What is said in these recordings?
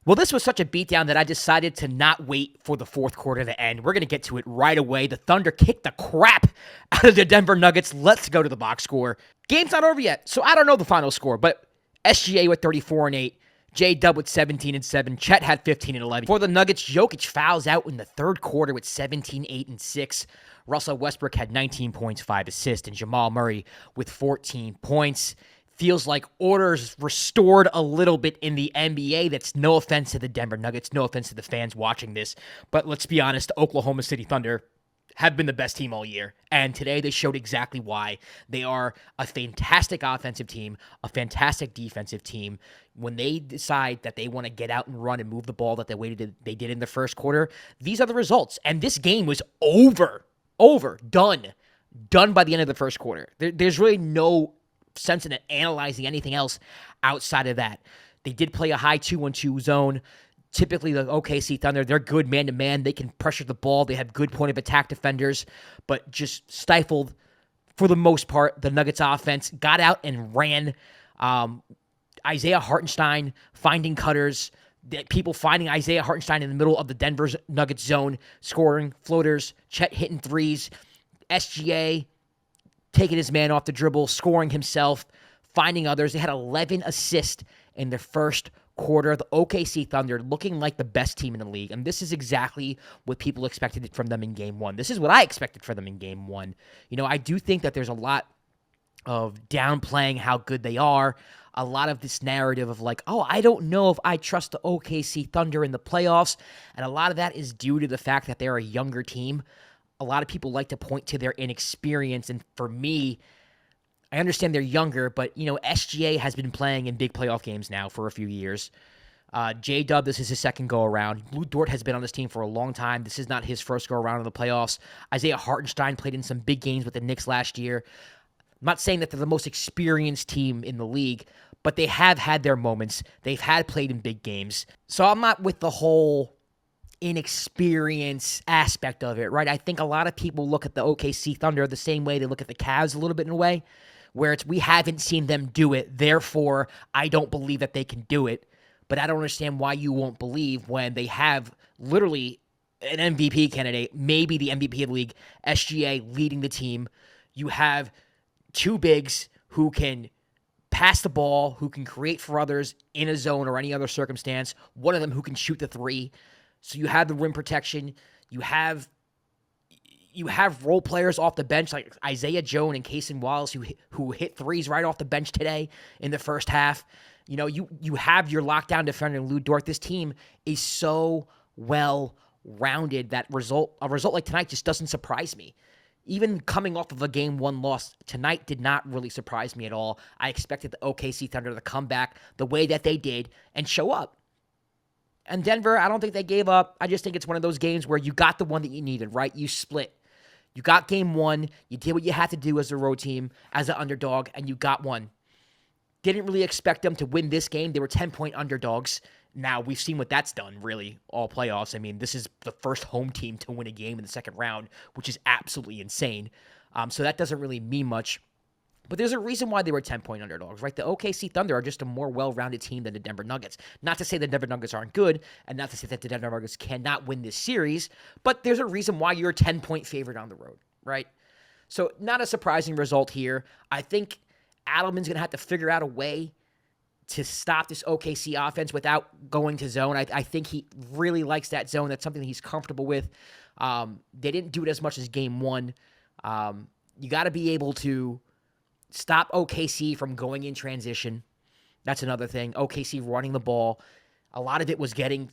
Well, this was such a beatdown that I decided to not wait for the fourth quarter to end. We're going to get to it right away. The Thunder kicked the crap out of the Denver Nuggets. Let's go to the box score. Game's not over yet, so I don't know the final score, but SGA with 34-8. J-Dub with 17-7. Chet had 15-11. For the Nuggets, Jokic fouls out in the third quarter with 17-8-6. Russell Westbrook had 19 points, 5 assists, and Jamal Murray with 14 points. Feels like order's restored a little bit in the NBA. That's no offense to the Denver Nuggets, no offense to the fans watching this. But let's be honest, the Oklahoma City Thunder have been the best team all year. And today they showed exactly why. They are a fantastic offensive team, a fantastic defensive team. When they decide that they want to get out and run and move the ball that they did in the first quarter, these are the results. And this game was done by the end of the first quarter. There's really no sense in analyzing anything else outside of that. They did play a high 2-1-2 zone. Typically, the OKC Thunder, they're good man-to-man. They can pressure the ball. They have good point-of-attack defenders, but just stifled, for the most part, the Nuggets offense. Got out and ran. Isaiah Hartenstein finding cutters. People finding Isaiah Hartenstein in the middle of the Denver Nuggets zone, scoring floaters. Chet hitting threes. SGA taking his man off the dribble, scoring himself, finding others. They had 11 assists in the first quarter. The OKC Thunder looking like the best team in the league, and this is exactly what people expected from them in Game 1. This is what I expected from them in Game 1. You know, I do think that there's a lot of downplaying how good they are, a lot of this narrative of like, oh, I don't know if I trust the OKC Thunder in the playoffs, and a lot of that is due to the fact that they're a younger team. A lot of people like to point to their inexperience, and for me, I understand they're younger, but, you know, SGA has been playing in big playoff games now for a few years. J-Dub, this is his second go-around. Lou Dort has been on this team for a long time. This is not his first go-around in the playoffs. Isaiah Hartenstein played in some big games with the Knicks last year. I'm not saying that they're the most experienced team in the league, but they have had their moments. They've had played in big games. So I'm not with the whole inexperience aspect of it, right? I think a lot of people look at the OKC Thunder the same way they look at the Cavs a little bit in a way, where it's we haven't seen them do it, therefore I don't believe that they can do it. But I don't understand why you won't believe when they have literally an MVP candidate, maybe the MVP of the league, SGA leading the team. You have two bigs who can pass the ball, who can create for others in a zone or any other circumstance. One of them who can shoot the three. So you have the rim protection. You have role players off the bench like Isaiah Jones and Cason Wallace who hit threes right off the bench today in the first half. You know, you have your lockdown defender Lou Dort. This team is so well-rounded that a result like tonight just doesn't surprise me. Even coming off of a Game 1 loss, tonight did not really surprise me at all. I expected the OKC Thunder to come back the way that they did and show up. And Denver, I don't think they gave up. I just think it's one of those games where you got the one that you needed, right? You split. You got Game 1. You did what you had to do as a road team, as an underdog, and you got one. Didn't really expect them to win this game. They were 10-point underdogs. Now, we've seen what that's done, really, all playoffs. I mean, this is the first home team to win a game in the second round, which is absolutely insane. So that doesn't really mean much. But there's a reason why they were 10-point underdogs, right? The OKC Thunder are just a more well-rounded team than the Denver Nuggets. Not to say the Denver Nuggets aren't good, and not to say that the Denver Nuggets cannot win this series, but there's a reason why you're a 10-point favorite on the road, right? So not a surprising result here. I think Adelman's going to have to figure out a way to stop this OKC offense without going to zone. I think he really likes that zone. That's something that he's comfortable with. They didn't do it as much as Game 1. You got to be able to stop OKC from going in transition. That's another thing. OKC running the ball. A lot of it was getting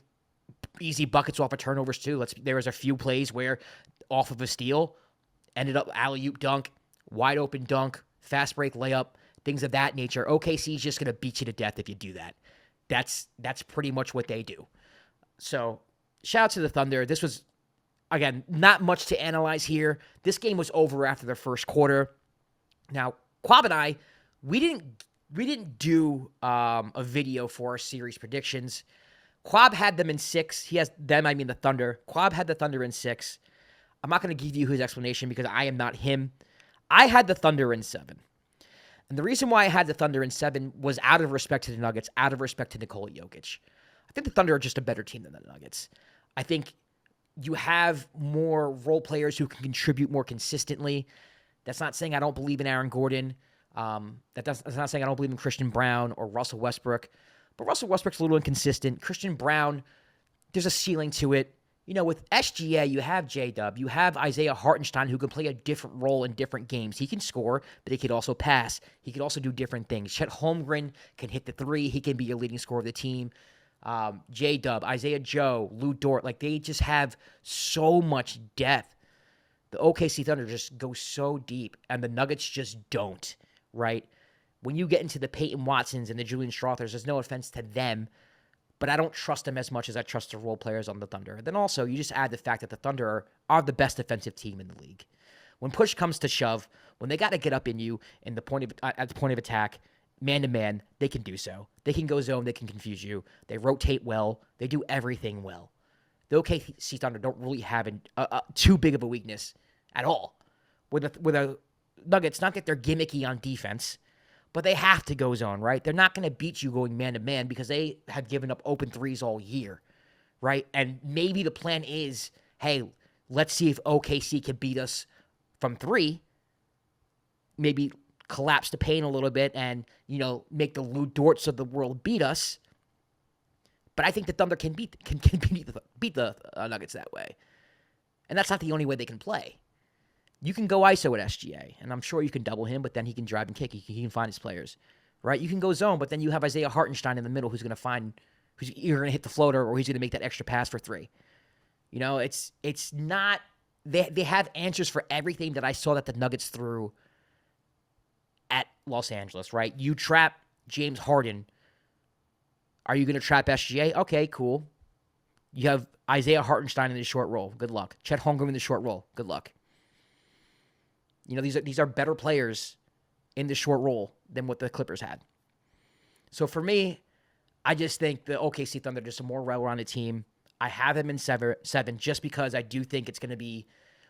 easy buckets off of turnovers too. There was a few plays where off of a steal, ended up alley-oop dunk, wide open dunk, fast break layup, things of that nature. OKC is just going to beat you to death if you do that. That's pretty much what they do. So shout out to the Thunder. This was, again, not much to analyze here. This game was over after the first quarter. Now, Kwab and I, we didn't do a video for our series predictions. Kwab had them in 6. He has them, I mean the Thunder. Kwab had the Thunder in 6. I'm not going to give you his explanation because I am not him. I had the Thunder in 7. And the reason why I had the Thunder in 7 was out of respect to the Nuggets, out of respect to Nikola Jokic. I think the Thunder are just a better team than the Nuggets. I think you have more role players who can contribute more consistently. That's not saying I don't believe in Aaron Gordon. That's not saying I don't believe in Christian Brown or Russell Westbrook. But Russell Westbrook's a little inconsistent. Christian Brown, there's a ceiling to it. With SGA, you have J-Dub. You have Isaiah Hartenstein, who can play a different role in different games. He can score, but he could also pass. He could also do different things. Chet Holmgren can hit the three. He can be your leading scorer of the team. J-Dub, Isaiah Joe, Lou Dort. They just have so much depth. The OKC Thunder just go so deep, and the Nuggets just don't, right? When you get into the Peyton Watsons and the Julian Strawthers, there's no offense to them, but I don't trust them as much as I trust the role players on the Thunder. Then also, you just add the fact that the Thunder are the best defensive team in the league. When push comes to shove, when they got to get up in you at the point of attack, man-to-man, they can do so. They can go zone. They can confuse you. They rotate well. They do everything well. The OKC Thunder don't really have too big of a weakness at all. With the Nuggets, not that they're gimmicky on defense, but they have to go zone, right? They're not going to beat you going man-to-man because they have given up open threes all year, right? And maybe the plan is, hey, let's see if OKC can beat us from three, maybe collapse the paint a little bit and, make the Lou Dorts of the world beat us. But I think the Thunder can beat the Nuggets that way. And that's not the only way they can play. You can go ISO at SGA, and I'm sure you can double him, but then he can drive and kick. He can find his players, right? You can go zone, but then you have Isaiah Hartenstein in the middle who's either going to hit the floater or he's going to make that extra pass for three. It's not – they have answers for everything that I saw that the Nuggets threw at Los Angeles, right? You trap James Harden. Are you going to trap SGA? Okay, cool. You have Isaiah Hartenstein in the short roll. Good luck. Chet Holmgren in the short roll. Good luck. These are better players in the short roll than what the Clippers had. So for me, I just think the OKC Thunder are just a more well-rounded team. I have them in 7 just because I do think it's going to be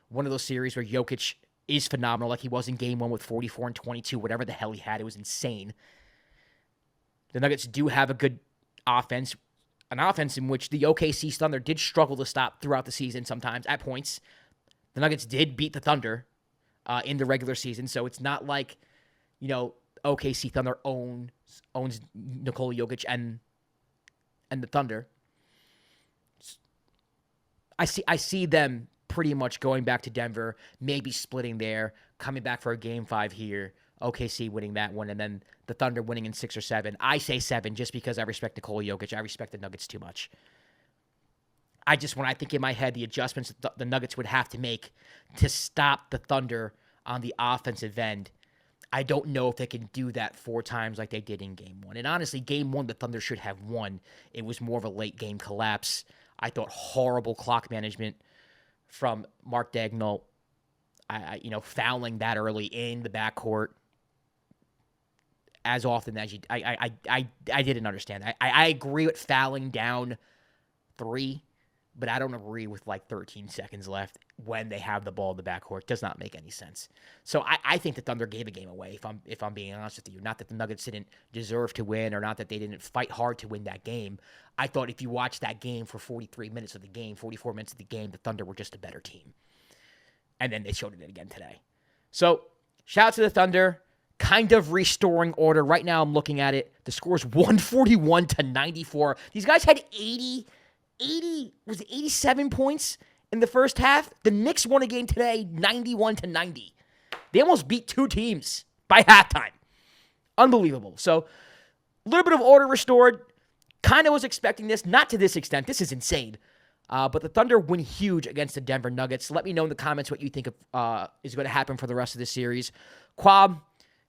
one of those series where Jokic is phenomenal, like he was in Game 1 with 44 and 22, whatever the hell he had. It was insane. The Nuggets do have a good offense, an offense in which the OKC Thunder did struggle to stop throughout the season sometimes at points. The Nuggets did beat the Thunder in the regular season, so it's not like, OKC Thunder owns Nikola Jokic and the Thunder. I see them pretty much going back to Denver, maybe splitting there, coming back for a Game 5 here, OKC winning that one, and then the Thunder winning in 6 or 7. I say 7 just because I respect Nikola Jokic. I respect the Nuggets too much. When I think in my head, the adjustments the Nuggets would have to make to stop the Thunder on the offensive end, I don't know if they can do that 4 times like they did in Game 1. And honestly, Game 1, the Thunder should have won. It was more of a late-game collapse. I thought horrible clock management from Mark Daigneault, fouling that early in the backcourt as often as I didn't understand. I agree with fouling down 3, but I don't agree with 13 seconds left when they have the ball in the backcourt. It does not make any sense. So I think the Thunder gave a game away, if I'm being honest with you. Not that the Nuggets didn't deserve to win or not that they didn't fight hard to win that game. I thought if you watched that game for 43 minutes of the game, 44 minutes of the game, the Thunder were just a better team. And then they showed it again today. So shout out to the Thunder. Kind of restoring order. Right now I'm looking at it. The score is 141-94. These guys had 87 points in the first half. The Knicks won a game today, 91-90. They almost beat 2 teams by halftime. Unbelievable. So, a little bit of order restored. Kind of was expecting this. Not to this extent. This is insane. But the Thunder win huge against the Denver Nuggets. Let me know in the comments what you think is going to happen for the rest of the series. Kwab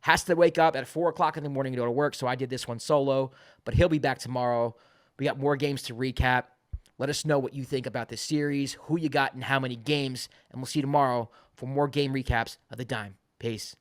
has to wake up at 4 o'clock in the morning to go to work, so I did this one solo. But he'll be back tomorrow. We got more games to recap. Let us know what you think about this series, who you got, and how many games. And we'll see you tomorrow for more game recaps of the Dime. Peace.